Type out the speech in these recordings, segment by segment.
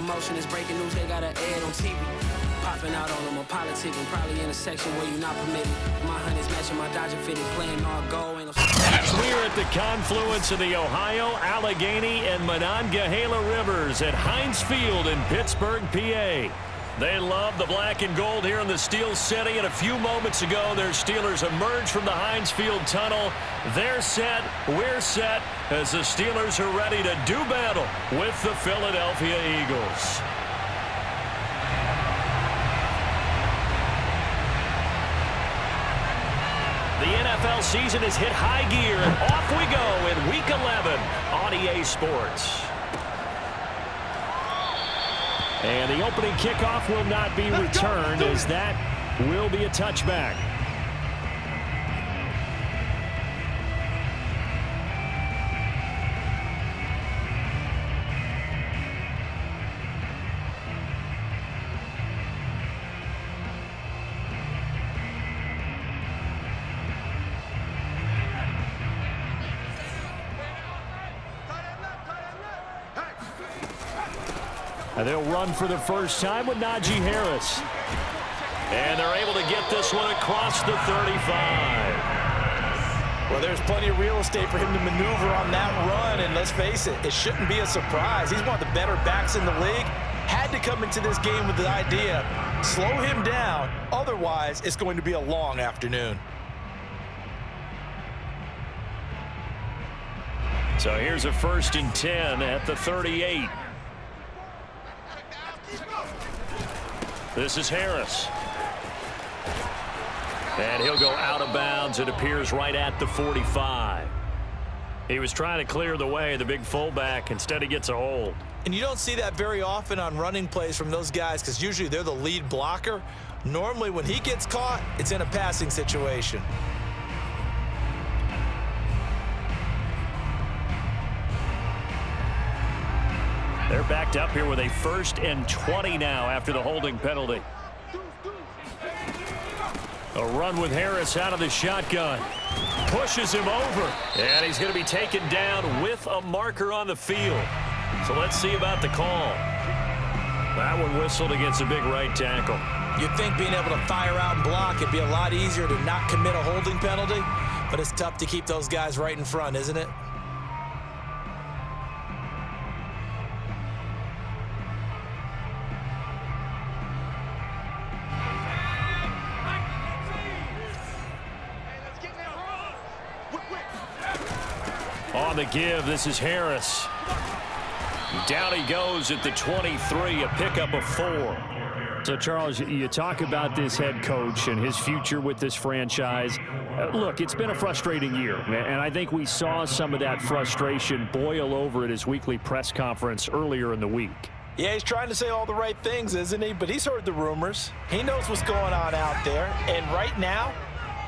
commotion. It's breaking news, they got an ad on TV. Popping out on them, I'm politicking. Probably in a section where you're not permitted. My honey's matching my Dodger fitted, playing all gold. Ain't no... We're at the confluence of the Ohio, Allegheny, and Monongahela Rivers at Heinz Field in Pittsburgh, PA. They love the black and gold here in the Steel City, and a few moments ago, their Steelers emerged from the Heinz Field tunnel. They're set, we're set, as the Steelers are ready to do battle with the Philadelphia Eagles. The NFL season has hit high gear, and off we go in Week 11 on EA Sports. And the opening kickoff will not be returned, as that will be a touchback. And they'll run for the first time with Najee Harris. And they're able to get this one across the 35. Well, there's plenty of real estate for him to maneuver on that run, and let's face it, it shouldn't be a surprise. He's one of the better backs in the league. Had to come into this game with the idea, slow him down, otherwise it's going to be a long afternoon. So here's a 1st and 10 at the 38. This is Harris. And he'll go out of bounds. It appears right at the 45. He was trying to clear the way, the big fullback. Instead, he gets a hold. And you don't see that very often on running plays from those guys because usually they're the lead blocker. Normally, when he gets caught, it's in a passing situation. They're backed up here with a 1st and 20 now after the holding penalty. A run with Harris out of the shotgun. Pushes him over. And he's going to be taken down with a marker on the field. So let's see about the call. That one whistled against a big right tackle. You'd think being able to fire out and block, it'd be a lot easier to not commit a holding penalty. But it's tough to keep those guys right in front, isn't it? On the give, this is Harris. Down he goes at the 23, a pickup of 4. So, Charles, you talk about this head coach and his future with this franchise. Look, it's been a frustrating year, and I think we saw some of that frustration boil over at his weekly press conference earlier in the week. Yeah, he's trying to say all the right things, isn't he? But he's heard the rumors. He knows what's going on out there, and right now,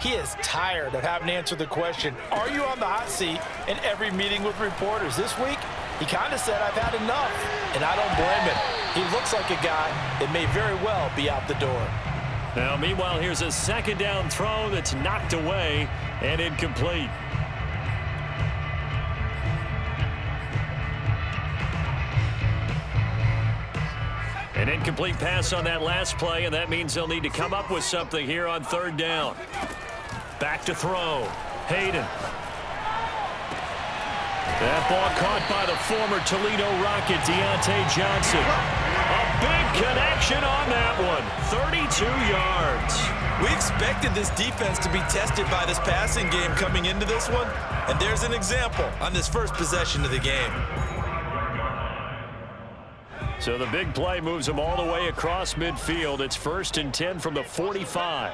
he is tired of having to answer the question, are you on the hot seat in every meeting with reporters? This week, he kind of said, I've had enough, and I don't blame him. He looks like a guy that may very well be out the door. Now, meanwhile, here's a 2nd down throw that's knocked away and incomplete. An incomplete pass on that last play, and that means they'll need to come up with something here on 3rd down. Back to throw. Hayden. That ball caught by the former Toledo Rocket, Deontay Johnson. A big connection on that one. 32 yards. We expected this defense to be tested by this passing game coming into this one, and there's an example on this first possession of the game. So the big play moves them all the way across midfield. It's 1st and 10 from the 45.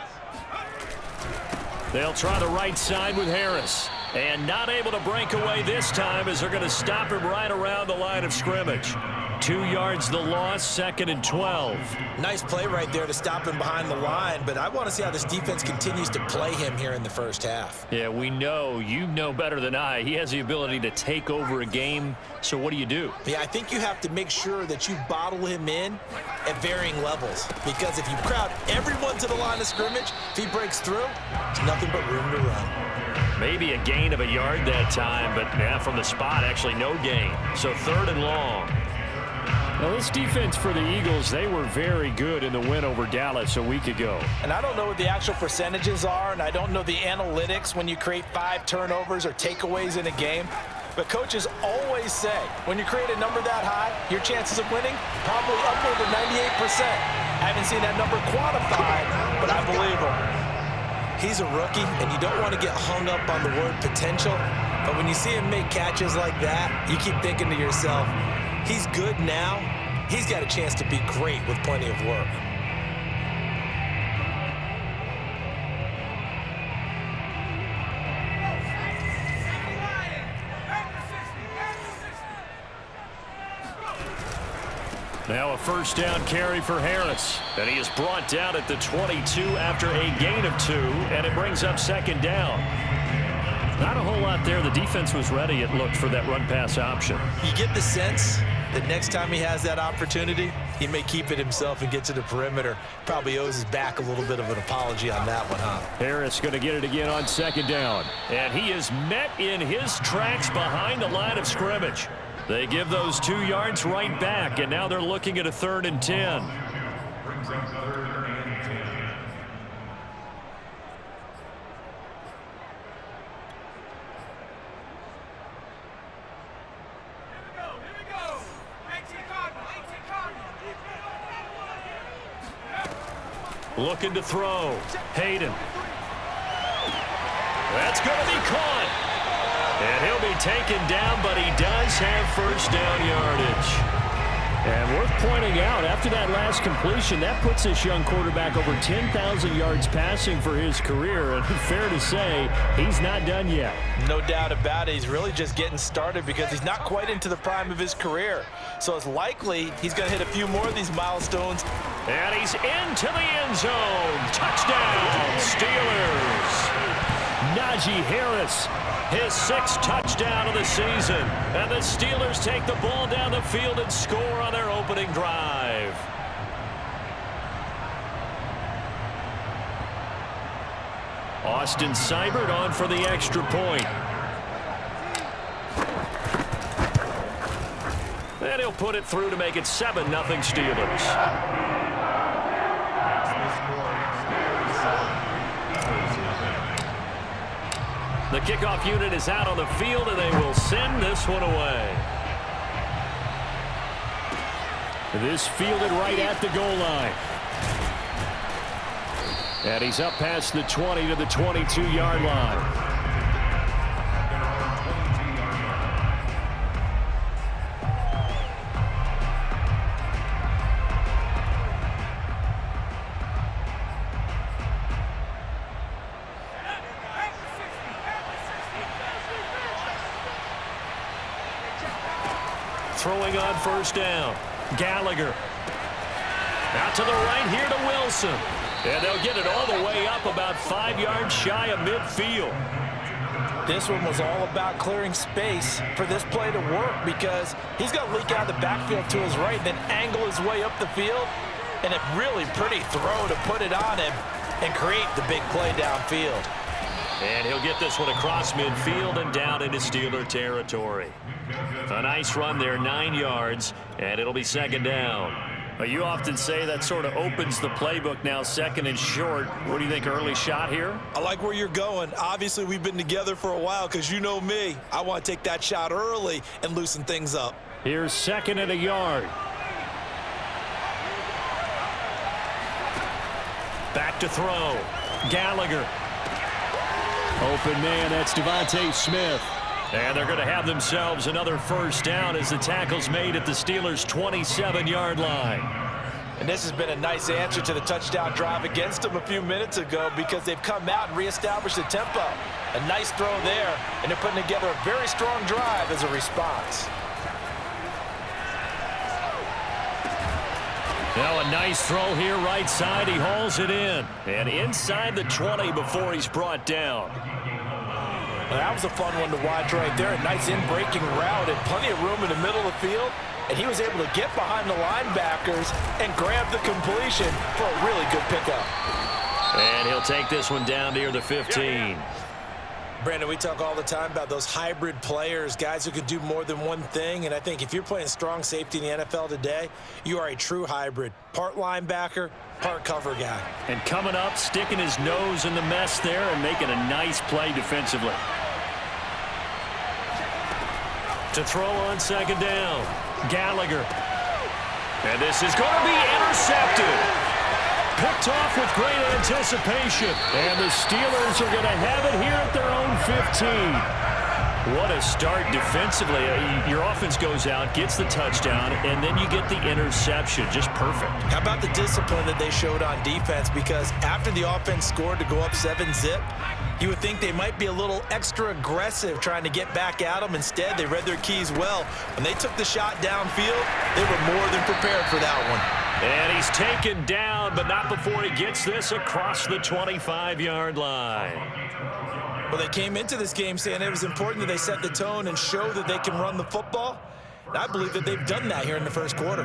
They'll try the right side with Harris. And not able to break away this time as they're going to stop him right around the line of scrimmage. 2 yards the loss, 2nd and 12. Nice play right there to stop him behind the line, but I want to see how this defense continues to play him here in the first half. Yeah, we know, you know better than I, he has the ability to take over a game, so what do you do? Yeah, I think you have to make sure that you bottle him in at varying levels, because if you crowd everyone to the line of scrimmage, if he breaks through, there's nothing but room to run. Maybe a gain of a yard that time, but yeah, from the spot, actually no gain. So 3rd and long. Now, this defense for the Eagles, they were very good in the win over Dallas a week ago. And I don't know what the actual percentages are, and I don't know the analytics when you create 5 turnovers or takeaways in a game. But coaches always say, when you create a number that high, your chances of winning probably upward of 98%. I haven't seen that number quantified, but I believe him. He's a rookie, and you don't want to get hung up on the word potential. But when you see him make catches like that, you keep thinking to yourself, he's good now. He's got a chance to be great with plenty of work. Now a first down carry for Harris. And he is brought down at the 22 after a gain of 2, and it brings up second down. Not a whole lot there. The defense was ready, it looked, for that run-pass option. You get the sense that next time he has that opportunity, he may keep it himself and get to the perimeter. Probably owes his back a little bit of an apology on that one, huh? Harris going to get it again on second down. And he is met in his tracks behind the line of scrimmage. They give those 2 yards right back, and now they're looking at a 3rd and 10. Looking to throw. Hayden. That's going to be caught. And he'll be taken down, but he does have first down yardage. And worth pointing out, after that last completion, that puts this young quarterback over 10,000 yards passing for his career. And fair to say, he's not done yet. No doubt about it. He's really just getting started because he's not quite into the prime of his career. So it's likely he's going to hit a few more of these milestones. And he's into the end zone. Touchdown, Steelers. Najee Harris, his 6th touchdown of the season. And the Steelers take the ball down the field and score on their opening drive. Austin Seibert on for the extra point. And he'll put it through to make it 7-0 Steelers. The kickoff unit is out on the field, and they will send this one away. This fielded right at the goal line. And he's up past the 20 to the 22-yard line. Throwing on first down. Gallagher. Out to the right here to Wilson. And they'll get it all the way up about 5 yards shy of midfield. This one was all about clearing space for this play to work because he's going to leak out of the backfield to his right, then angle his way up the field. And a really pretty throw to put it on him and create the big play downfield. And he'll get this one across midfield and down into Steeler territory. A nice run there, 9 yards, and it'll be second down. You often say that sort of opens the playbook now, 2nd and short. What do you think, early shot here? I like where you're going. Obviously, we've been together for a while because you know me. I want to take that shot early and loosen things up. Here's 2nd and a yard. Back to throw. Gallagher. Open man, that's Devontae Smith. And they're going to have themselves another first down as the tackle's made at the Steelers' 27-yard line. And this has been a nice answer to the touchdown drive against them a few minutes ago because they've come out and reestablished the tempo. A nice throw there, and they're putting together a very strong drive as a response. Now a nice throw here right side. He hauls it in. And inside the 20 before he's brought down. Well, that was a fun one to watch right there. A nice in-breaking route and plenty of room in the middle of the field. And he was able to get behind the linebackers and grab the completion for a really good pickup. And he'll take this one down near the 15. Brandon, we talk all the time about those hybrid players, guys who could do more than one thing. And I think if you're playing strong safety in the NFL today, you are a true hybrid. Part linebacker, part cover guy. And coming up, sticking his nose in the mess there and making a nice play defensively. To throw on second down, Gallagher. And this is going to be intercepted. Picked off with great anticipation. And the Steelers are going to have it here at their own 15. What a start defensively. Your offense goes out, gets the touchdown, and then you get the interception. Just perfect. How about the discipline that they showed on defense? Because after the offense scored to go up 7-zip, you would think they might be a little extra aggressive trying to get back at them. Instead, they read their keys well. When they took the shot downfield, they were more than prepared for that one. And he's taken down, but not before he gets this across the 25-yard line. Well, they came into this game saying it was important that they set the tone and show that they can run the football. And I believe that they've done that here in the first quarter.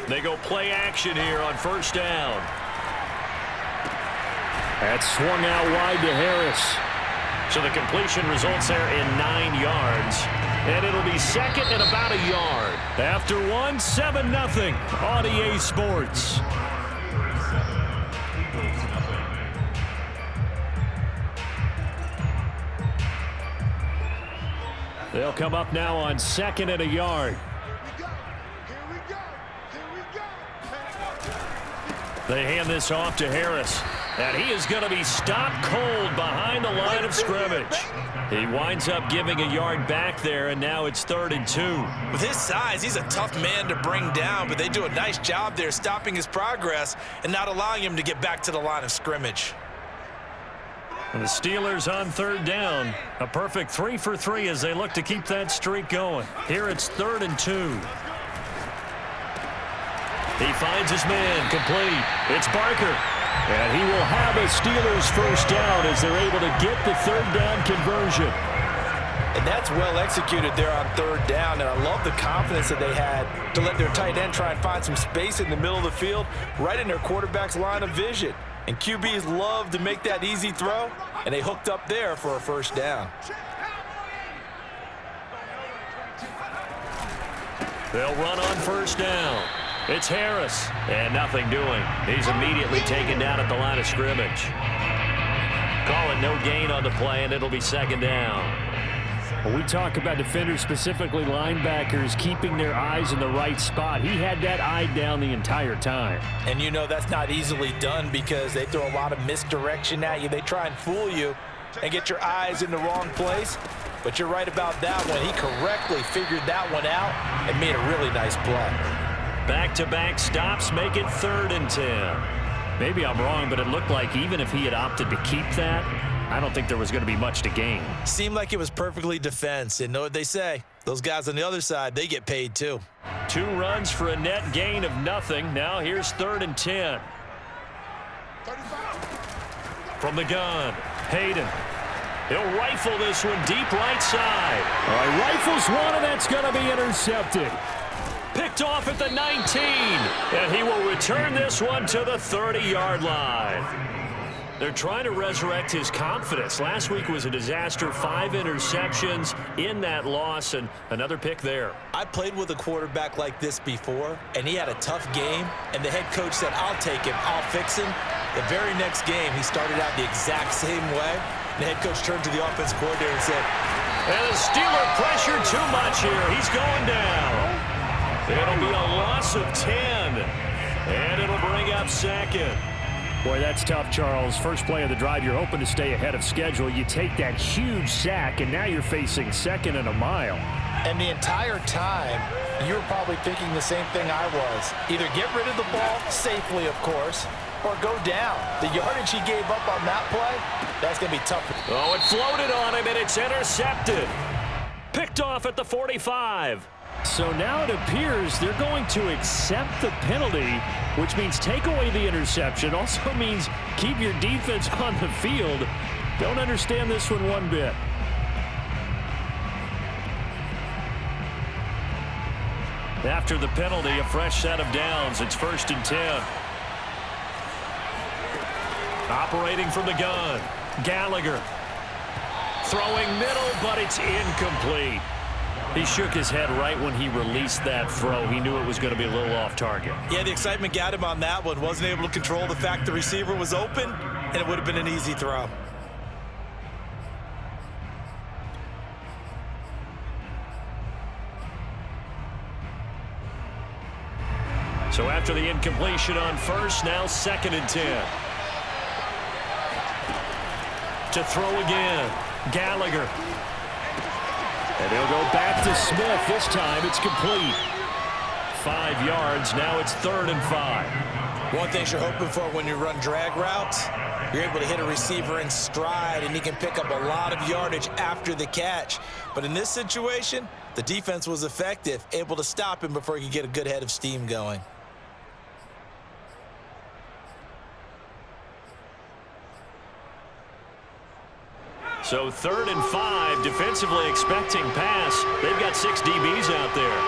They go play action here on first down. That's swung out wide to Harris. So the completion results there in 9 yards. And it'll be second and about a yard. After 7-0 on EA Sports. They'll come up now on second and a yard. They hand this off to Harris. And he is going to be stopped cold behind the line of scrimmage. He winds up giving a yard back there, and now it's 3rd and 2. With his size, he's a tough man to bring down, but they do a nice job there stopping his progress and not allowing him to get back to the line of scrimmage. And the Steelers on 3rd down. A perfect 3 for 3 as they look to keep that streak going. Here it's 3rd and 2. He finds his man complete. It's Barker. And he will have a Steelers first down as they're able to get the 3rd down conversion. And that's well executed there on 3rd down. And I love the confidence that they had to let their tight end try and find some space in the middle of the field, right in their quarterback's line of vision. And QBs love to make that easy throw, and they hooked up there for a first down. They'll run on first down. It's Harris, and nothing doing. He's immediately taken down at the line of scrimmage. Call it no gain on the play, and it'll be 2nd down. When we talk about defenders, specifically linebackers, keeping their eyes in the right spot, he had that eye down the entire time. And you know that's not easily done because they throw a lot of misdirection at you. They try and fool you and get your eyes in the wrong place. But you're right about that one. He correctly figured that one out and made a really nice play. Back-to-back stops make it 3rd and 10. Maybe I'm wrong, but it looked like even if he had opted to keep that, I don't think there was going to be much to gain. Seemed like it was perfectly defense. And know what they say? Those guys on the other side, they get paid too. 2 runs for a net gain of nothing. Now here's 3rd and 10. From the gun, Hayden. He'll rifle this one deep right side. All right, rifles one, and that's going to be intercepted. Picked off at the 19, and he will return this one to the 30-yard line. They're trying to resurrect his confidence. Last week was a disaster, 5 interceptions in that loss, and another pick there. I played with a quarterback like this before, and he had a tough game, and the head coach said, I'll take him, I'll fix him. The very next game, he started out the exact same way. The head coach turned to the offense coordinator and said, and the Steeler pressure too much here. He's going down. It'll be a loss of 10, and it'll bring up 2nd. Boy, that's tough, Charles. First play of the drive, you're hoping to stay ahead of schedule. You take that huge sack, and now you're facing 2nd and a mile. And the entire time, you were probably thinking the same thing I was. Either get rid of the ball safely, of course, or go down. The yardage he gave up on that play, that's going to be tough. Oh, it floated on him, and it's intercepted. Picked off at the 45. So now it appears they're going to accept the penalty, which means take away the interception. Also means keep your defense on the field. Don't understand this one bit. After the penalty, a fresh set of downs. It's 1st and 10. Operating from the gun, Gallagher. Throwing middle, but it's incomplete. He shook his head right when he released that throw. He knew it was going to be a little off target. Yeah, the excitement got him on that one. Wasn't able to control the fact the receiver was open, and it would have been an easy throw. So after the incompletion on first, now 2nd and 10. To throw again, Gallagher. And he'll go back to Smith. This time it's complete. 5 yards. Now it's 3rd and 5. One thing you're hoping for when you run drag routes, you're able to hit a receiver in stride, and he can pick up a lot of yardage after the catch. But in this situation, the defense was effective, able to stop him before he could get a good head of steam going. So 3rd and 5, defensively expecting pass. They've got 6 DBs out there.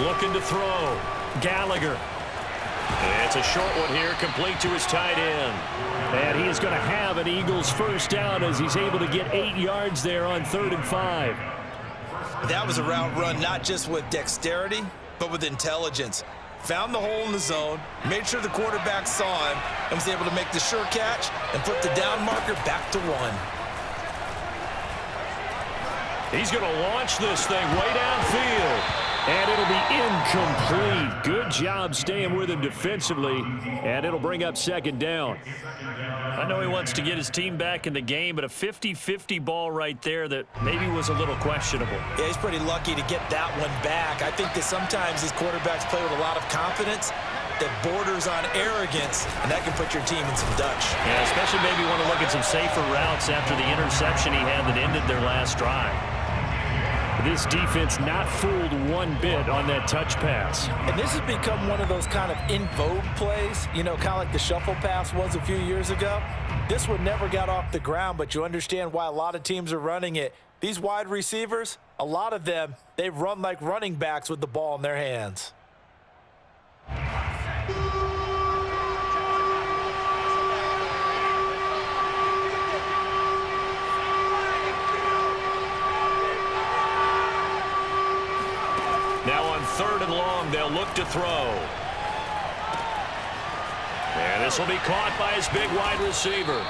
Looking to throw. Gallagher. It's a short one here, complete to his tight end. And he is going to have an Eagles first down as he's able to get 8 yards there on 3rd and 5. That was a route run not just with dexterity, but with intelligence. Found the hole in the zone, made sure the quarterback saw him, and was able to make the sure catch and put the down marker back to 1. He's going to launch this thing way downfield. And it'll be incomplete. Good job staying with him defensively. And it'll bring up 2nd down. I know he wants to get his team back in the game, but a 50-50 ball right there that maybe was a little questionable. Yeah, he's pretty lucky to get that one back. I think that sometimes these quarterbacks play with a lot of confidence that borders on arrogance, and that can put your team in some Dutch. Yeah, especially maybe want to look at some safer routes after the interception he had that ended their last drive. This defense not fooled one bit on that touch pass. And this has become one of those kind of in vogue plays, you know, kind of like the shuffle pass was a few years ago. This one never got off the ground, but you understand why a lot of teams are running it. These wide receivers, a lot of them, they run like running backs with the ball in their hands. Now on 3rd and long, they'll look to throw. And this will be caught by his big wide receiver.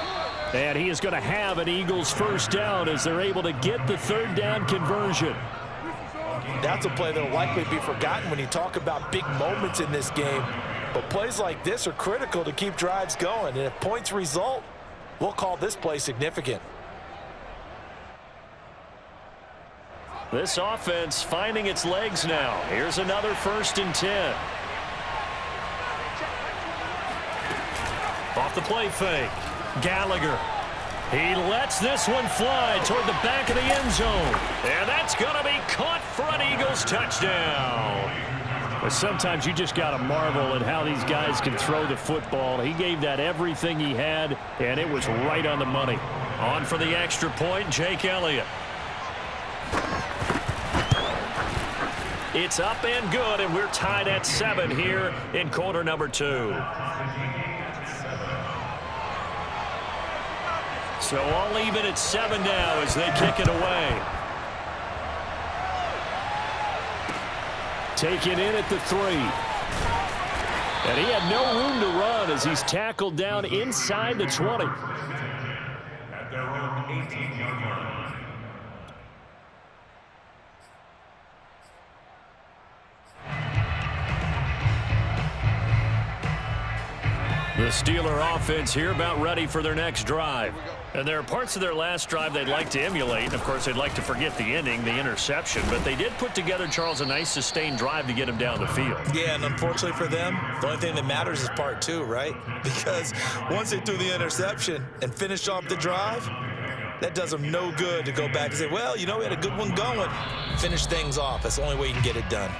And he is going to have an Eagles first down as they're able to get the 3rd down conversion. That's a play that will likely be forgotten when you talk about big moments in this game. But plays like this are critical to keep drives going. And if points result, we'll call this play significant. This offense finding its legs now. Here's another 1st and 10. Off the play fake. Gallagher. He lets this one fly toward the back of the end zone. And that's going to be caught for an Eagles touchdown. But sometimes you just got to marvel at how these guys can throw the football. He gave that everything he had, and it was right on the money. On for the extra point, Jake Elliott. It's up and good, and we're tied at 7 here in quarter number 2. So all even at 7 now as they kick it away. Taken in at the 3. And he had no room to run as he's tackled down inside the 20. At their own 18-yard line. The Steeler offense here about ready for their next drive. And there are parts of their last drive they'd like to emulate. Of course, they'd like to forget the ending, the interception. But they did put together, Charles, a nice sustained drive to get him down the field. Yeah, and unfortunately for them, the only thing that matters is part 2, right? Because once they threw the interception and finished off the drive, that does them no good to go back and say, well, you know, we had a good one going. Finish things off. That's the only way you can get it done.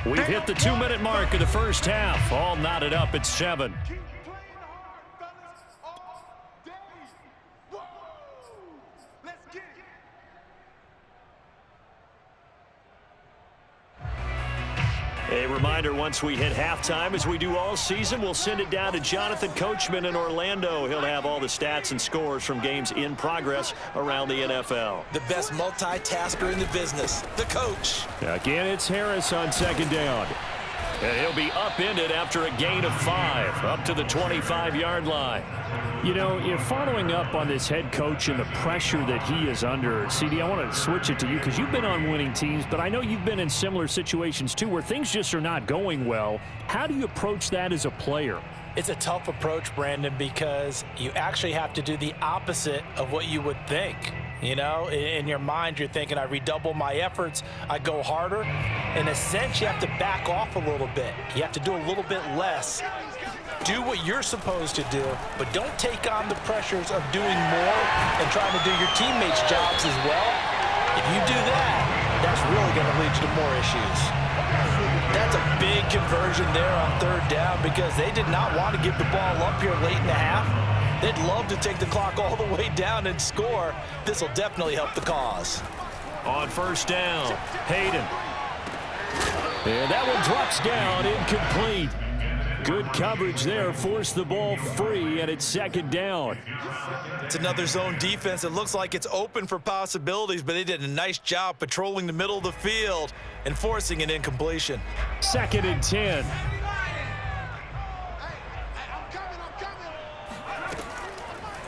We've hit the 2-minute mark of the first half. All knotted up at 7. A reminder, once we hit halftime, as we do all season, we'll send it down to Jonathan Coachman in Orlando. He'll have all the stats and scores from games in progress around the NFL. The best multitasker in the business, the coach. Again, it's Harris on second down. And he'll be upended after a gain of 5, up to the 25-yard line. You know, if following up on this head coach and the pressure that he is under, CD, I want to switch it to you because you've been on winning teams, but I know you've been in similar situations too where things just are not going well. How do you approach that as a player? It's a tough approach, Brandon, because you actually have to do the opposite of what you would think. You know, in your mind, you're thinking, I redouble my efforts, I go harder. In a sense, you have to back off a little bit. You have to do a little bit less. Do what you're supposed to do, but don't take on the pressures of doing more and trying to do your teammates' jobs as well. If you do that, that's really going to lead you to more issues. That's a big conversion there on third down because they did not want to give the ball up here late in the half. They'd love to take the clock all the way down and score. This will definitely help the cause. On first down, Hayden. And that one drops down, incomplete. Good coverage there, forced the ball free, and it's second down. It's another zone defense. It looks like it's open for possibilities, but they did a nice job patrolling the middle of the field and forcing an incompletion. Second and 10.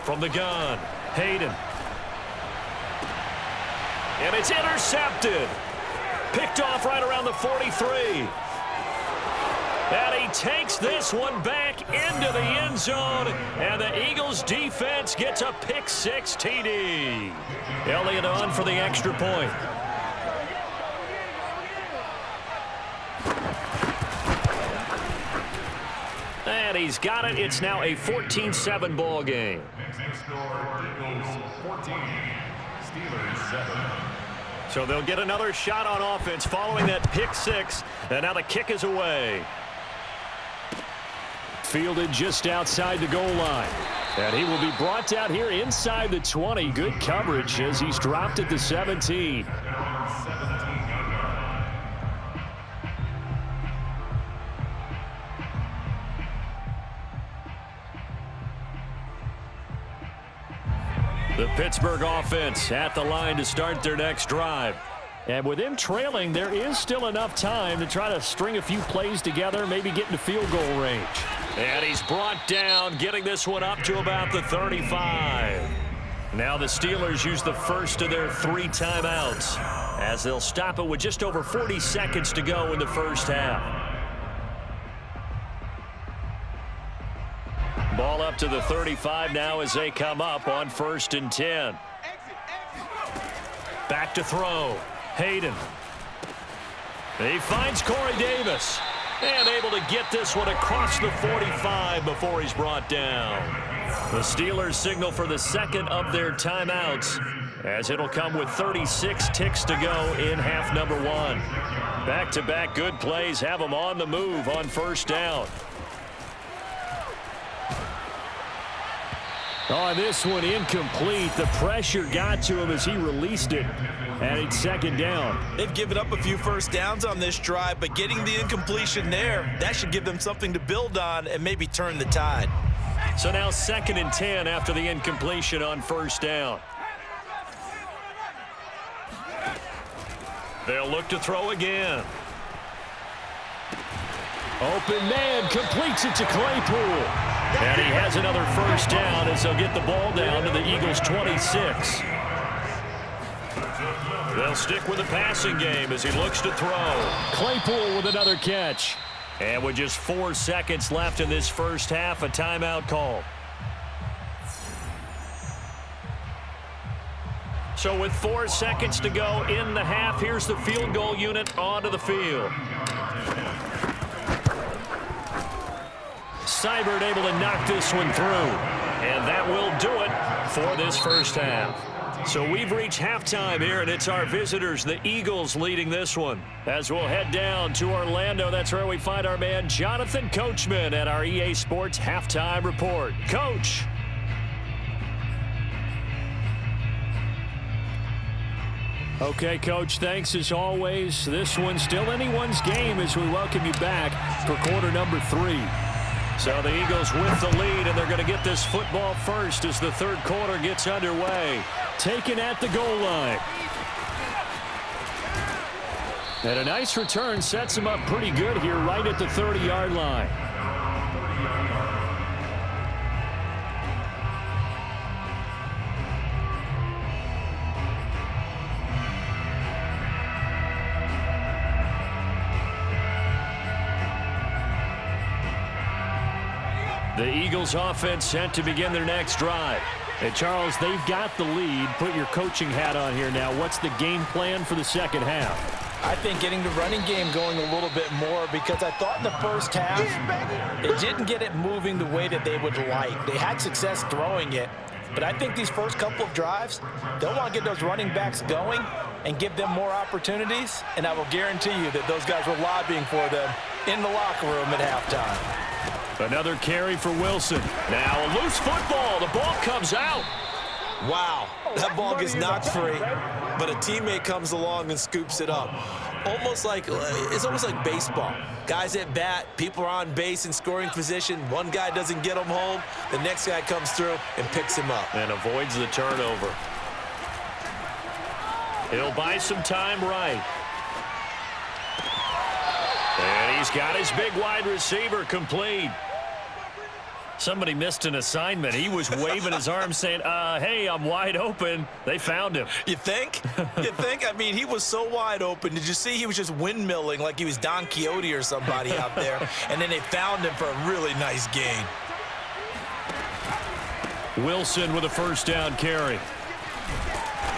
From the gun, Hayden. And it's intercepted. Picked off right around the 43. And he takes this one back into the end zone. And the Eagles defense gets a pick 6 TD. Elliott on for the extra point. And he's got it. It's now a 14-7 ball game. Next score, Eagles 14, Steelers 7. So they'll get another shot on offense following that pick 6. And now the kick is away. Fielded just outside the goal line. And he will be brought down here inside the 20. Good coverage as he's dropped at the 17. The Pittsburgh offense at the line to start their next drive. And with him trailing, there is still enough time to try to string a few plays together, maybe get into field goal range. And he's brought down, getting this one up to about the 35. Now the Steelers use the first of their 3 timeouts as they'll stop it with just over 40 seconds to go in the first half. Ball up to the 35 now as they come up on 1st and 10. Back to throw. Hayden. He finds Corey Davis. And able to get this one across the 45 before he's brought down. The Steelers signal for the second of their timeouts as it'll come with 36 ticks to go in half number 1. Back-to-back good plays have them on the move on first down. Oh, this one incomplete. The pressure got to him as he released it. And it's second down. They've given up a few first downs on this drive, but getting the incompletion there, that should give them something to build on and maybe turn the tide. So now 2nd and 10 after the incompletion on first down. They'll look to throw again. Open man completes it to Claypool. And he has another first down as they'll get the ball down to the Eagles' 26. They'll stick with the passing game as he looks to throw. Claypool with another catch. And with just 4 seconds left in this first half, a timeout call. So with 4 seconds to go in the half, here's the field goal unit onto the field. Seibert able to knock this one through. And that will do it for this first half. So we've reached halftime here, and it's our visitors, the Eagles, leading this one. As we'll head down to Orlando, that's where we find our man Jonathan Coachman at our EA Sports Halftime Report. Coach. Okay, Coach, thanks as always. This one's still anyone's game as we welcome you back for quarter number 3. So the Eagles with the lead, and they're going to get this football first as the third quarter gets underway. Taken at the goal line. And a nice return sets him up pretty good here right at the 30-yard line. The Eagles offense set to begin their next drive. And Charles, they've got the lead. Put your coaching hat on here now. What's the game plan for the second half? I think getting the running game going a little bit more, because I thought in the first half it didn't get it moving the way that they would like. They had success throwing it, but I think these first couple of drives, they'll want to get those running backs going and give them more opportunities, and I will guarantee you that those guys were lobbying for them in the locker room at halftime. Another carry for Wilson. Now a loose football. The ball comes out. Wow, that ball gets knocked free, but a teammate comes along and scoops it up. It's almost like baseball. Guys at bat, people are on base in scoring position. One guy doesn't get him home. The next guy comes through and picks him up. And avoids the turnover. He'll buy some time right. And he's got his big wide receiver complete. Somebody missed an assignment. He was waving his arms saying, hey, I'm wide open. They found him. You think? You think? I mean, he was so wide open. Did you see he was just windmilling like he was Don Quixote or somebody out there? And then they found him for a really nice gain. Wilson with a first down carry.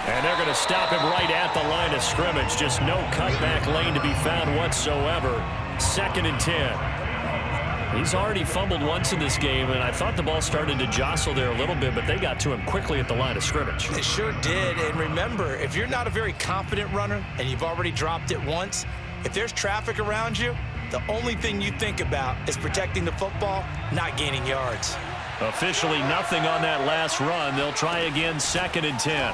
And they're going to stop him right at the line of scrimmage. Just no cutback lane to be found whatsoever. 2nd and 10. He's already fumbled once in this game, and I thought the ball started to jostle there a little bit, but they got to him quickly at the line of scrimmage. They sure did. And remember, if you're not a very confident runner and you've already dropped it once, if there's traffic around you, the only thing you think about is protecting the football, not gaining yards. Officially nothing on that last run. They'll try again, 2nd and 10.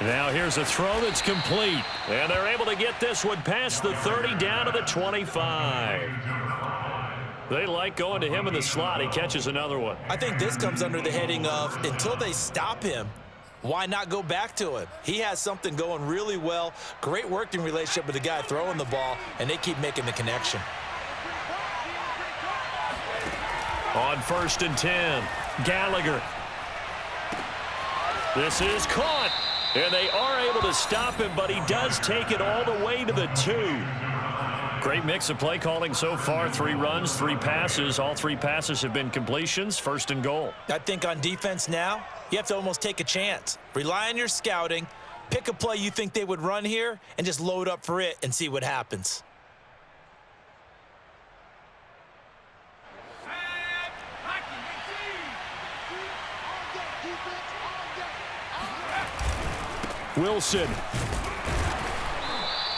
Now here's a throw that's complete. And they're able to get this one past the 30 down to the 25. They like going to him in the slot. He catches another one. I think this comes under the heading of, until they stop him, why not go back to him? He has something going really well. Great working relationship with the guy throwing the ball, and they keep making the connection. On 1st and 10, Gallagher. This is caught. And they are able to stop him, but he does take it all the way to the 2. Great mix of play calling so far. 3 runs, 3 passes. All 3 passes have been completions. 1st and goal. I think on defense now, you have to almost take a chance. Rely on your scouting. Pick a play you think they would run here and just load up for it and see what happens. Wilson.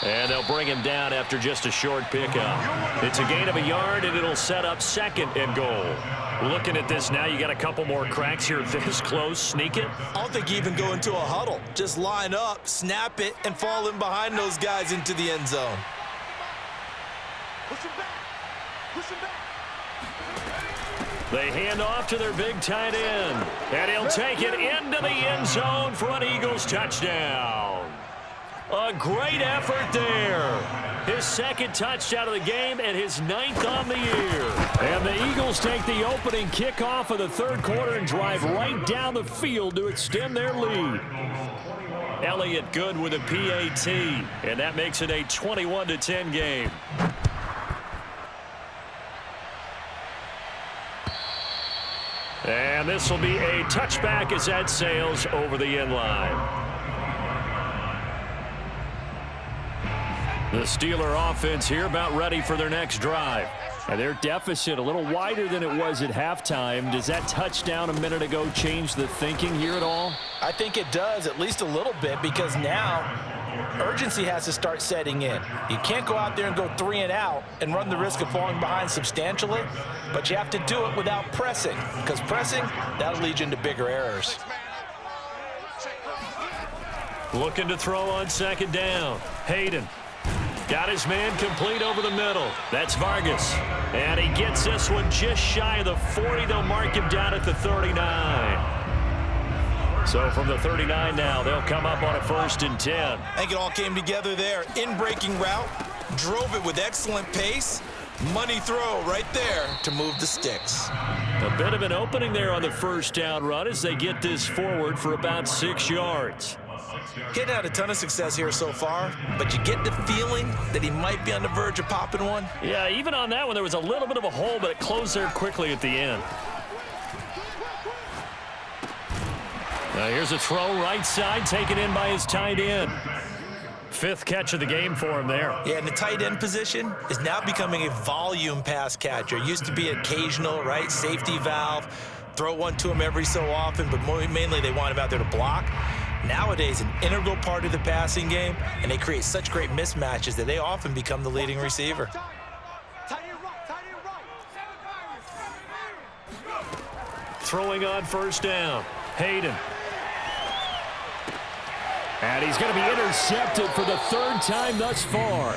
And they'll bring him down after just a short pickup. It's a gain of a yard, and it'll set up 2nd and goal. Looking at this now, you got a couple more cracks here this close. Sneak it. I don't think you even go into a huddle. Just line up, snap it, and fall in behind those guys into the end zone. Push him back. Push him back. They hand off to their big tight end. And he'll take it into the end zone for an Eagles touchdown. A great effort there. His 2nd touchdown of the game and his 9th on the year. And the Eagles take the opening kickoff of the 3rd quarter and drive right down the field to extend their lead. Elliott good with a PAT. And that makes it a 21-10 game. And this will be a touchback as that sails over the end line. The Steeler offense here about ready for their next drive. And their deficit a little wider than it was at halftime. Does that touchdown a minute ago change the thinking here at all? I think it does, at least a little bit, because now urgency has to start setting in. You can't go out there and go 3 and out and run the risk of falling behind substantially, but you have to do it without pressing, because pressing, that'll lead you into bigger errors. Looking to throw on second down. Hayden. Got his man complete over the middle. That's Vargas. And he gets this one just shy of the 40. They'll mark him down at the 39. So from the 39 now, they'll come up on a 1st and 10. I think it all came together there. In-breaking route, drove it with excellent pace. Money throw right there to move the sticks. A bit of an opening there on the 1st down run as they get this forward for about 6 yards. He's had a ton of success here so far, but you get the feeling that he might be on the verge of popping one. Yeah, even on that one, there was a little bit of a hole, but it closed there quickly at the end. Now here's a throw right side, taken in by his tight end. 5th catch of the game for him there. Yeah, and the tight end position is now becoming a volume pass catcher. Used to be occasional, right? Safety valve. Throw one to him every so often, but mainly they want him out there to block. Nowadays, an integral part of the passing game, and they create such great mismatches that they often become the leading receiver. Throwing on 1st down. Hayden. And he's going to be intercepted for the 3rd time thus far.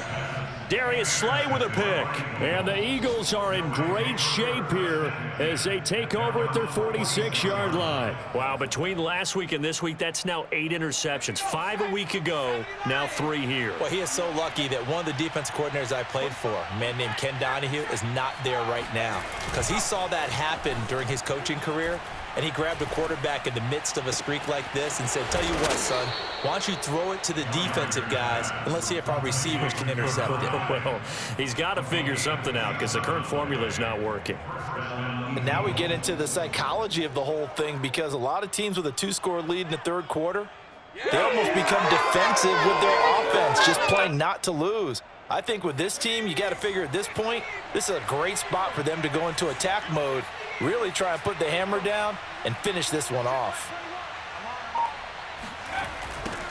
Darius Slay with a pick. And the Eagles are in great shape here as they take over at their 46-yard line. Wow, between last week and this week, that's now 8 interceptions. 5 a week ago, now 3 here. Well, he is so lucky that one of the defense coordinators I played for, a man named Ken Donahue, is not there right now. Because he saw that happen during his coaching career, and he grabbed a quarterback in the midst of a streak like this and said, tell you what, son, why don't you throw it to the defensive guys, and let's see if our receivers can intercept it. Well, he's got to figure something out because the current formula is not working. And now we get into the psychology of the whole thing, because a lot of teams with a 2-score lead in the 3rd quarter, they almost become defensive with their offense, just playing not to lose. I think with this team, you got to figure at this point, this is a great spot for them to go into attack mode, really try and put the hammer down and finish this one off.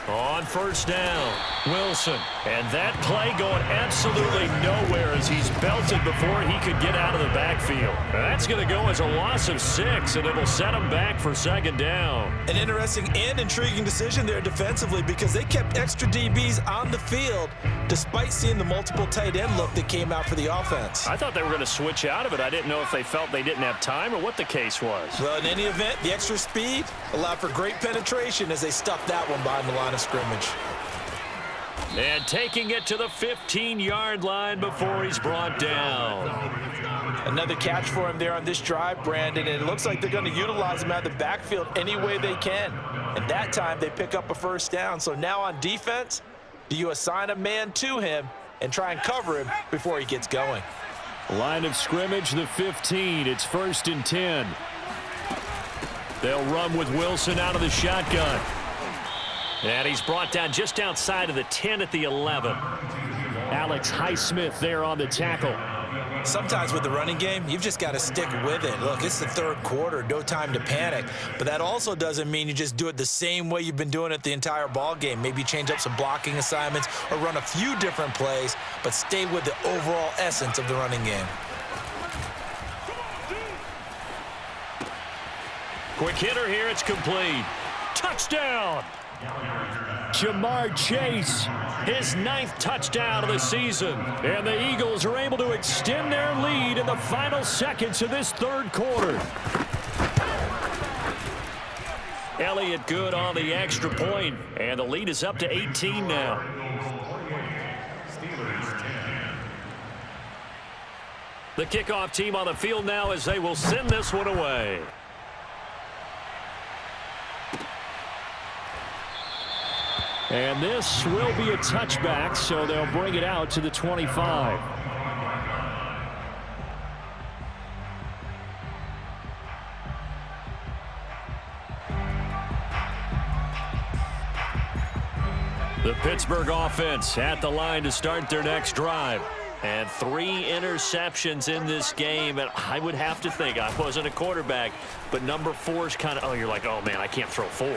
On 1st down, Wilson. And that play going absolutely nowhere as he's belted before he could get out of the backfield. That's going to go as a loss of 6, and it'll set him back for 2nd down. An interesting and intriguing decision there defensively, because they kept extra DBs on the field despite seeing the multiple tight end look that came out for the offense. I thought they were going to switch out of it. I didn't know if they felt they didn't have time or what the case was. Well, in any event, the extra speed allowed for great penetration as they stuffed that one behind the line of scrimmage. And taking it to the 15-yard line before he's brought down. Another catch for him there on this drive, Brandon, and it looks like they're going to utilize him out of the backfield any way they can. And that time they pick up a 1st down. So now on defense, do you assign a man to him and try and cover him before he gets going? Line of scrimmage, the 15. It's 1st and 10. They'll run with Wilson out of the shotgun. And he's brought down just outside of the 10 at the 11. Alex Highsmith there on the tackle. Sometimes with the running game, you've just got to stick with it. Look, it's the 3rd quarter, no time to panic. But that also doesn't mean you just do it the same way you've been doing it the entire ball game. Maybe change up some blocking assignments or run a few different plays, but stay with the overall essence of the running game. Quick hitter here, it's complete. Touchdown! Jamar Chase, his 9th touchdown of the season. And the Eagles are able to extend their lead in the final seconds of this 3rd quarter. Elliott good on the extra point, and the lead is up to 18 now. The kickoff team on the field now as they will send this one away. And this will be a touchback, so they'll bring it out to the 25. The Pittsburgh offense at the line to start their next drive. And 3 interceptions in this game. And I would have to think, I wasn't a quarterback, but number 4 is kind of, oh, you're like, oh, man, I can't throw 4.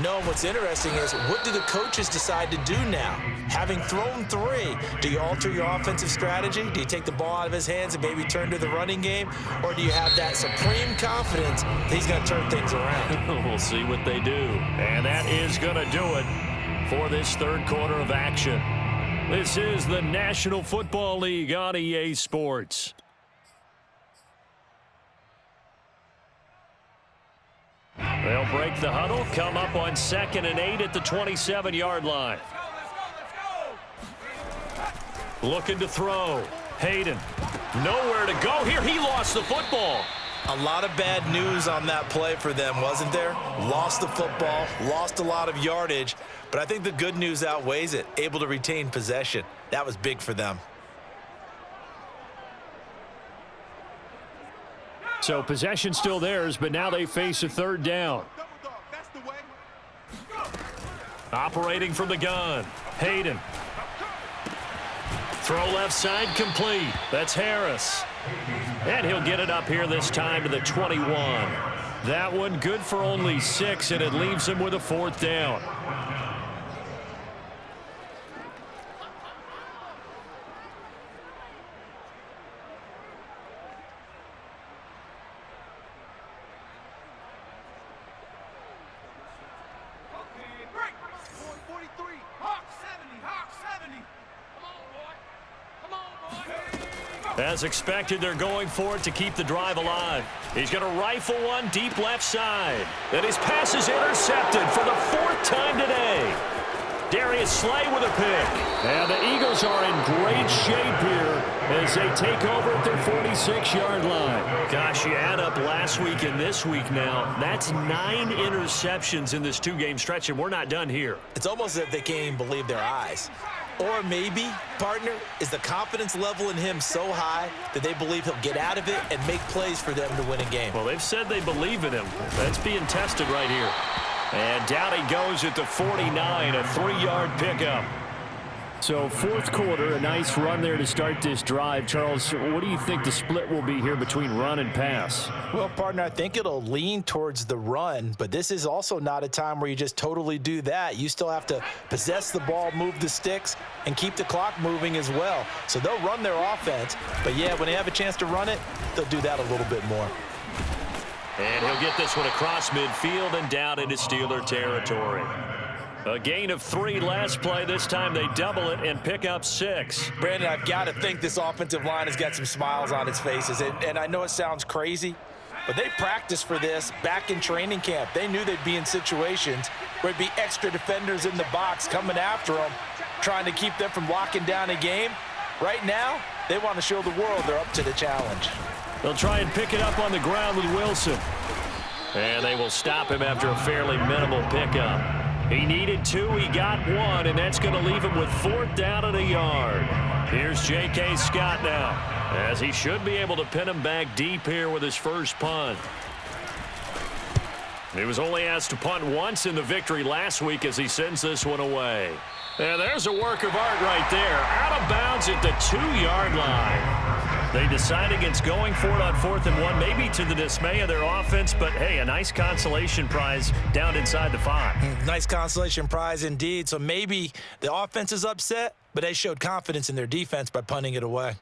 No, what's interesting is what do the coaches decide to do now? Having thrown 3, do you alter your offensive strategy? Do you take the ball out of his hands and maybe turn to the running game? Or do you have that supreme confidence that he's going to turn things around? We'll see what they do. And that is going to do it for this third quarter of action. This is the National Football League on EA Sports. They'll break the huddle, come up on 2nd and 8 at the 27-yard line. Looking to throw. Hayden, nowhere to go here. He lost the football. A lot of bad news on that play for them, wasn't there? Lost the football, lost a lot of yardage, but I think the good news outweighs it. Able to retain possession. That was big for them. So possession still theirs, but now they face a 3rd down. Operating from the gun. Hayden. Throw left side complete. That's Harris. And he'll get it up here this time to the 21. That one good for only 6, and it leaves him with a 4th down. As expected, they're going for it to keep the drive alive. He's going to rifle one deep left side. And his pass is intercepted for the 4th time today. Darius Slay with a pick. And the Eagles are in great shape here as they take over at their 46-yard line. Gosh, you add up last week and this week now. That's 9 interceptions in this 2-game stretch, and we're not done here. It's almost as if they can't even believe their eyes. Or maybe, partner, is the confidence level in him so high that they believe he'll get out of it and make plays for them to win a game. Well, they've said they believe in him. That's being tested right here. And down he goes at the 49, a 3-yard pickup. So 4th quarter, a nice run there to start this drive. Charles, what do you think the split will be here between run and pass? Well, partner, I think it'll lean towards the run, but this is also not a time where you just totally do that. You still have to possess the ball, move the sticks, and keep the clock moving as well. So they'll run their offense, but yeah, when they have a chance to run it, they'll do that a little bit more. And he'll get this one across midfield and down into Steeler territory. A gain of 3 last play. This time they double it and pick up 6. Brandon, I've got to think this offensive line has got some smiles on its faces. And I know it sounds crazy, but they practiced for this back in training camp. They knew they'd be in situations where it'd be extra defenders in the box coming after them, trying to keep them from locking down a game. Right now, they want to show the world they're up to the challenge. They'll try and pick it up on the ground with Wilson. And they will stop him after a fairly minimal pickup. He needed 2, he got 1, and that's going to leave him with 4th down and a yard. Here's J.K. Scott now, as he should be able to pin him back deep here with his first punt. He was only asked to punt once in the victory last week as he sends this one away. And there's a work of art right there. Out of bounds at the 2-yard line. They decide against going for it on 4th and 1, maybe to the dismay of their offense, but hey, a nice consolation prize down inside the 5. Nice consolation prize indeed. So maybe the offense is upset, but they showed confidence in their defense by punting it away.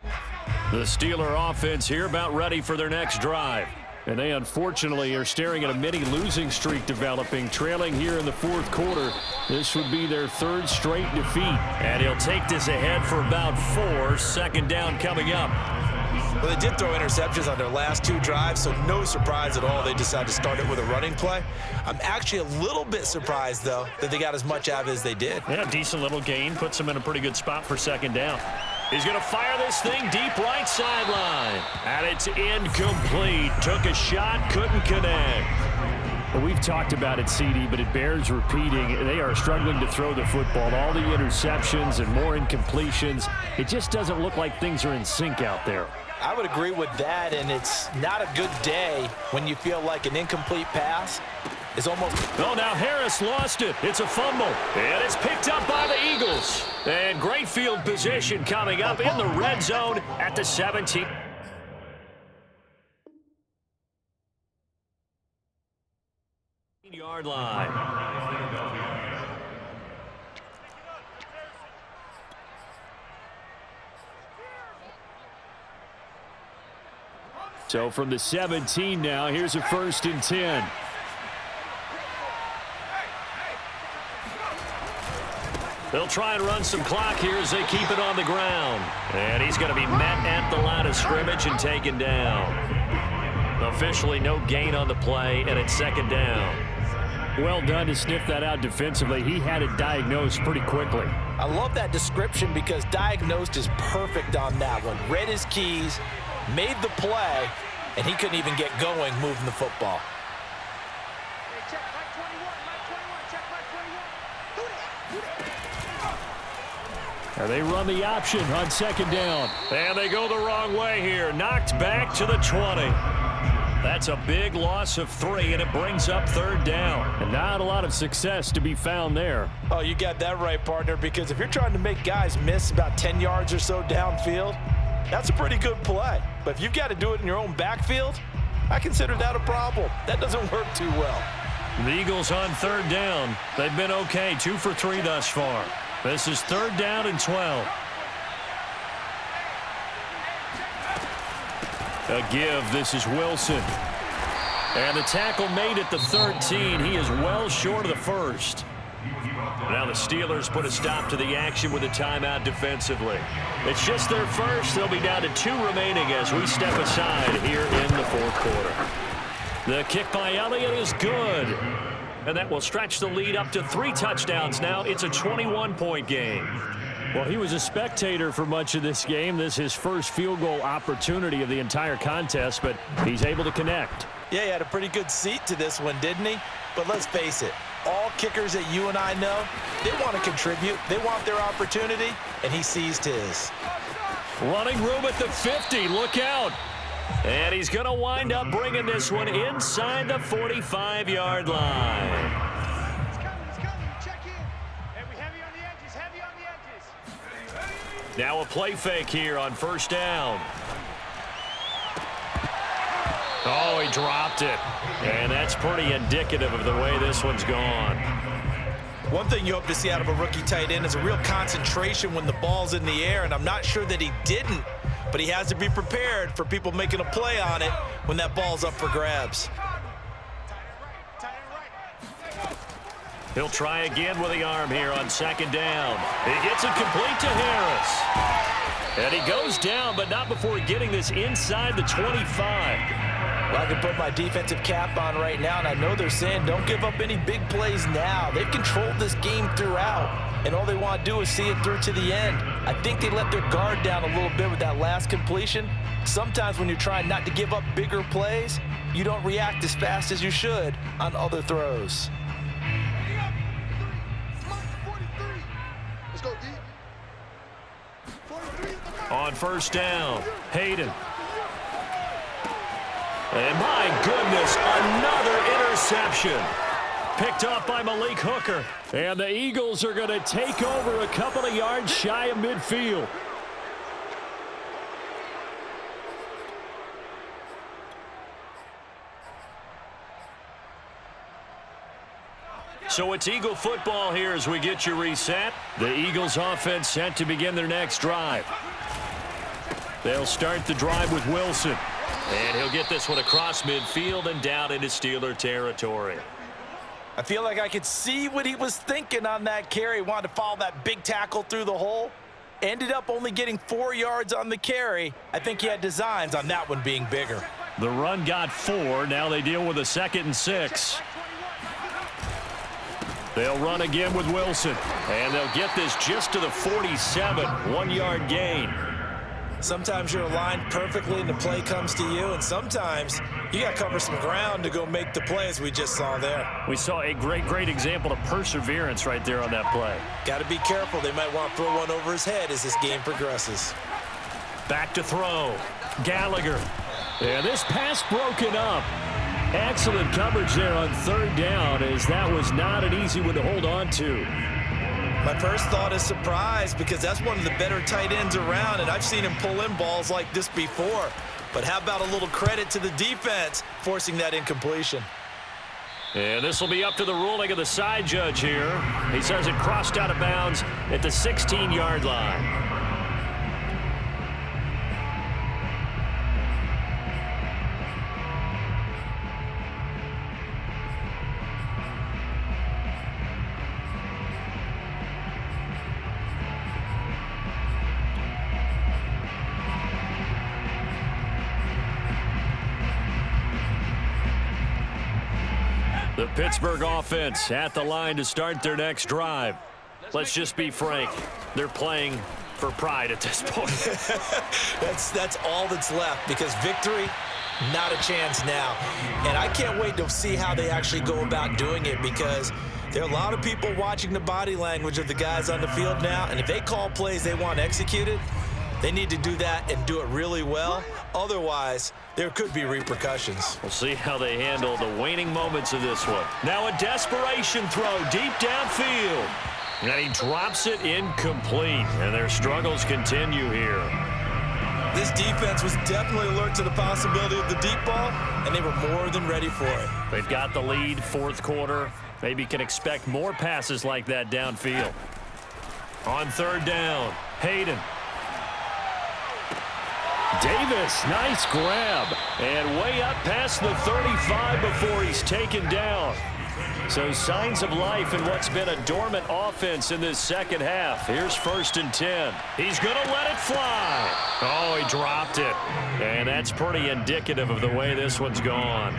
The Steeler offense here about ready for their next drive. And they unfortunately are staring at a mini losing streak developing, trailing here in the 4th quarter. This would be their 3rd straight defeat. And he'll take this ahead for about 4. 2nd down coming up. Well, they did throw interceptions on their last 2 drives, so no surprise at all they decided to start it with a running play. I'm actually a little bit surprised, though, that they got as much out of it as they did. Yeah, decent little gain. Puts them in a pretty good spot for 2nd down. He's going to fire this thing deep right sideline. And it's incomplete. Took a shot, couldn't connect. Well, we've talked about it, CD, but it bears repeating. They are struggling to throw the football. All the interceptions and more incompletions. It just doesn't look like things are in sync out there. I would agree with that, and it's not a good day when you feel like an incomplete pass is almost... Oh, now Harris lost it. It's a fumble, and it's picked up by the Eagles. And great field position coming up in the red zone at the 17. Yard line. So from the 17 now, here's a 1st and 10. They'll try and run some clock here as they keep it on the ground. And he's going to be met at the line of scrimmage and taken down. Officially no gain on the play, and it's 2nd down. Well done to sniff that out defensively. He had it diagnosed pretty quickly. I love that description because diagnosed is perfect on that one. Read his keys, made the play, and he couldn't even get going moving the football. Now they run the option on 2nd down. And they go the wrong way here. Knocked back to the 20. That's a big loss of 3, and it brings up 3rd down. And not a lot of success to be found there. Oh, you got that right, partner, because if you're trying to make guys miss about 10 yards or so downfield, that's a pretty good play. But if you've got to do it in your own backfield, I consider that a problem. That doesn't work too well. The Eagles on 3rd down. They've been okay, 2 for 3 thus far. This is 3rd down and 12. A give. This is Wilson. And the tackle made at the 13. He is well short of the 1st. Now the Steelers put a stop to the action with a timeout defensively. It's just their 1st. They'll be down to 2 remaining as we step aside here in the 4th quarter. The kick by Elliott is good. And that will stretch the lead up to 3 touchdowns now. It's a 21-point game. Well, he was a spectator for much of this game. This is his first field goal opportunity of the entire contest, but he's able to connect. Yeah, he had a pretty good seat to this one, didn't he? But let's face it, all kickers that you and I know, they want to contribute. They want their opportunity, and he seized his. Running room at the 50. Look out. And he's going to wind up bringing this one inside the 45-yard line. Now a play fake here on 1st down. Oh, he dropped it. And that's pretty indicative of the way this one's gone. One thing you hope to see out of a rookie tight end is a real concentration when the ball's in the air, and I'm not sure that he didn't, but he has to be prepared for people making a play on it when that ball's up for grabs. He'll try again with the arm here on 2nd down. He gets it complete to Harris. And he goes down, but not before getting this inside the 25. Well, I can put my defensive cap on right now, and I know they're saying don't give up any big plays now. They've controlled this game throughout, and all they want to do is see it through to the end. I think they let their guard down a little bit with that last completion. Sometimes when you're trying not to give up bigger plays, you don't react as fast as you should on other throws. On 1st down, Hayden. And my goodness, another interception. Picked up by Malik Hooker. And the Eagles are going to take over a couple of yards shy of midfield. So it's Eagle football here as we get you reset. The Eagles offense set to begin their next drive. They'll start the drive with Wilson. And he'll get this one across midfield and down into Steeler territory. I feel like I could see what he was thinking on that carry. He wanted to follow that big tackle through the hole. Ended up only getting 4 yards on the carry. I think he had designs on that one being bigger. The run got 4. Now they deal with a 2nd and 6. They'll run again with Wilson. And they'll get this just to the 47. 1-yard gain. Sometimes you're aligned perfectly and the play comes to you, and sometimes you got to cover some ground to go make the play, as we just saw there. We saw a great example of perseverance right there on that play. Got to be careful. They might want to throw one over his head as this game progresses. Back to throw. Gallagher. Yeah, this pass broken up. Excellent coverage there on 3rd down, as that was not an easy one to hold on to. My first thought is surprise, because that's one of the better tight ends around, and I've seen him pull in balls like this before. But how about a little credit to the defense forcing that incompletion? And this will be up to the ruling of the side judge here. He says it crossed out of bounds at the 16-yard line. The Pittsburgh offense at the line to start their next drive. Let's just be frank. They're playing for pride at this point. That's all that's left, because victory, not a chance now. And I can't wait to see how they actually go about doing it, because there are a lot of people watching the body language of the guys on the field now, and if they call plays they want executed, they need to do that and do it really well. Otherwise, there could be repercussions. We'll see how they handle the waning moments of this one. Now a desperation throw deep downfield. And he drops it incomplete. And their struggles continue here. This defense was definitely alert to the possibility of the deep ball, and they were more than ready for it. They've got the lead, fourth quarter. Maybe can expect more passes like that downfield. On third down, Hayden. Davis, nice grab. And way up past the 35 before he's taken down. So signs of life in what's been a dormant offense in this second half. Here's 1st and 10. He's going to let it fly. Oh, he dropped it. And that's pretty indicative of the way this one's gone.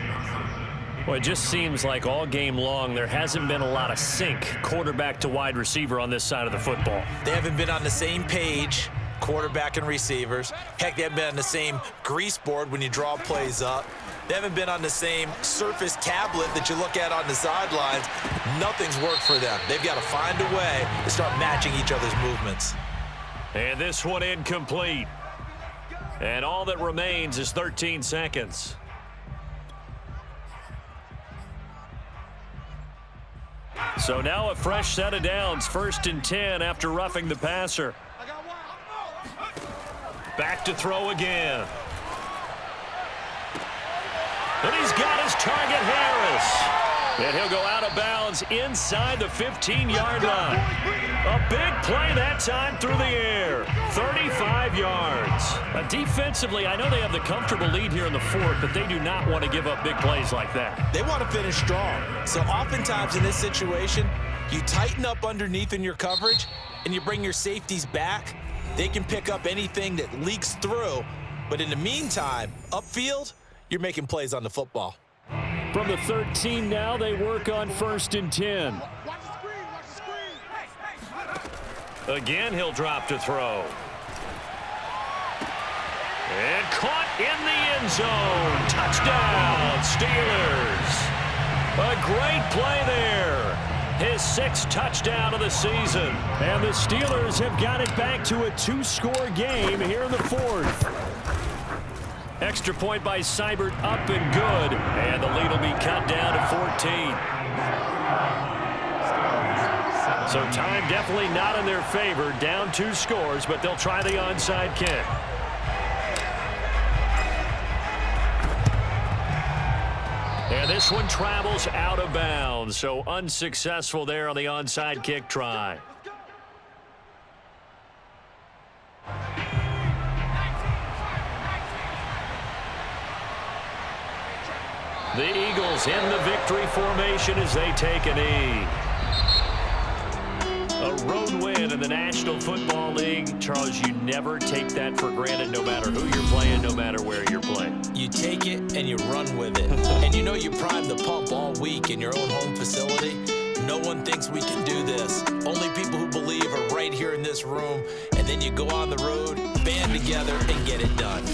Well, it just seems like all game long there hasn't been a lot of sync quarterback to wide receiver on this side of the football. They haven't been on the same page, quarterback and receivers. Heck, they haven't been on the same grease board when you draw plays up. They haven't been on the same surface tablet that you look at on the sidelines. Nothing's worked for them. They've got to find a way to start matching each other's movements. And this one incomplete. And all that remains is 13 seconds. So now a fresh set of downs, 1st and 10 after roughing the passer. Back to throw again. And he's got his target, Harris. And he'll go out of bounds inside the 15-yard line. A big play that time through the air. 35 yards. Defensively, I know they have the comfortable lead here in the fourth, but they do not want to give up big plays like that. They want to finish strong. So oftentimes in this situation, you tighten up underneath in your coverage, and you bring your safeties back. They can pick up anything that leaks through. But in the meantime, upfield, you're making plays on the football. From the 13 now, they work on 1st and 10. Again, he'll drop to throw. And caught in the end zone. Touchdown, Steelers. A great play there. His 6th touchdown of the season. And the Steelers have got it back to a 2-score game here in the fourth. Extra point by Seibert, up and good. And the lead will be cut down to 14. So time definitely not in their favor. Down 2 scores, but they'll try the onside kick. And this one travels out of bounds. So unsuccessful there on the onside kick try. The Eagles in the victory formation as they take a knee. A road win in the National Football League. Charles, you never take that for granted no matter who you're playing, no matter where you're playing. You take it and you run with it. And you know you prime the pump all week in your own home facility. No one thinks we can do this. Only people who believe are right here in this room. And then you go on the road, band together, and get it done.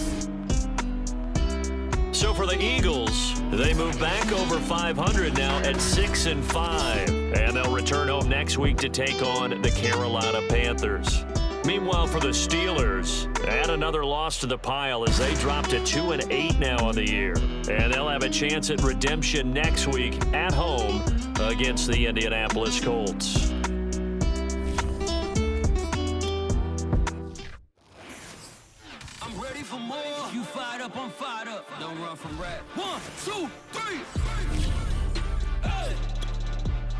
So for the Eagles, they move back over 500 now at 6-5. And they'll return home next week to take on the Carolina Panthers. Meanwhile, for the Steelers, add another loss to the pile as they drop to 2-8 now on the year. And they'll have a chance at redemption next week at home against the Indianapolis Colts. I'm ready for more. You fired up, I'm fired up. Don't run from rap. 1, 2, 3.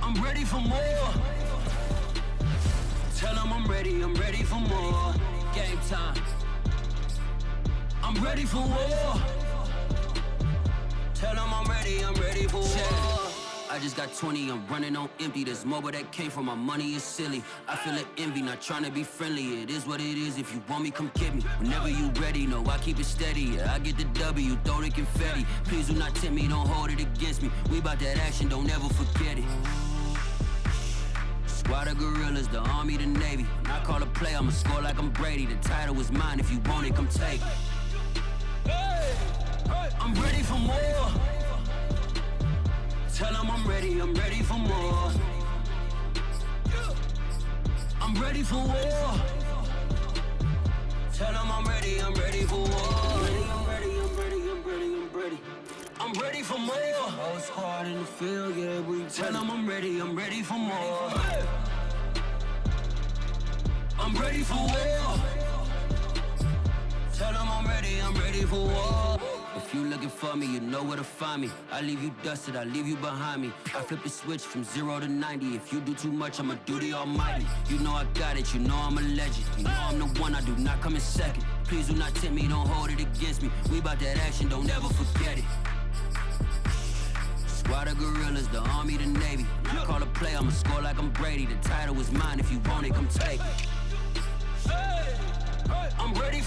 I'm ready for more. Tell them I'm ready for more. Game time. I'm ready for war. Tell them I'm ready for war. I just got 20, I'm running on empty. This mobile that came from my money is silly. I feel it envy, not trying to be friendly. It is what it is, if you want me, come get me. Whenever you ready, no, I keep it steady. Yeah, I get the W, throw the confetti. Please do not tempt me, don't hold it against me. We bout that action, don't ever forget it. Squad of gorillas, the army, the navy. When I call a play, I'ma score like I'm Brady. The title is mine, if you want it, come take it. I'm ready for more. Tell them I'm ready for more. I'm ready for war. Tell them I'm ready for war. I'm ready for more. Whole squad in the field, yeah, we tell them I'm ready for more. I'm ready for war. Tell them I'm ready for war. If you looking for me, you know where to find me. I leave you dusted, I leave you behind me. I flip the switch from 0 to 90. If you do too much, I'ma do the almighty. You know I got it, you know I'm a legend. You know I'm the one, I do not come in second. Please do not tempt me, don't hold it against me. We bout that action, don't ever forget it. Squad of gorillas, the army, the navy. When I call a play, I'ma score like I'm Brady. The title is mine, if you want it, come take it. I'm ready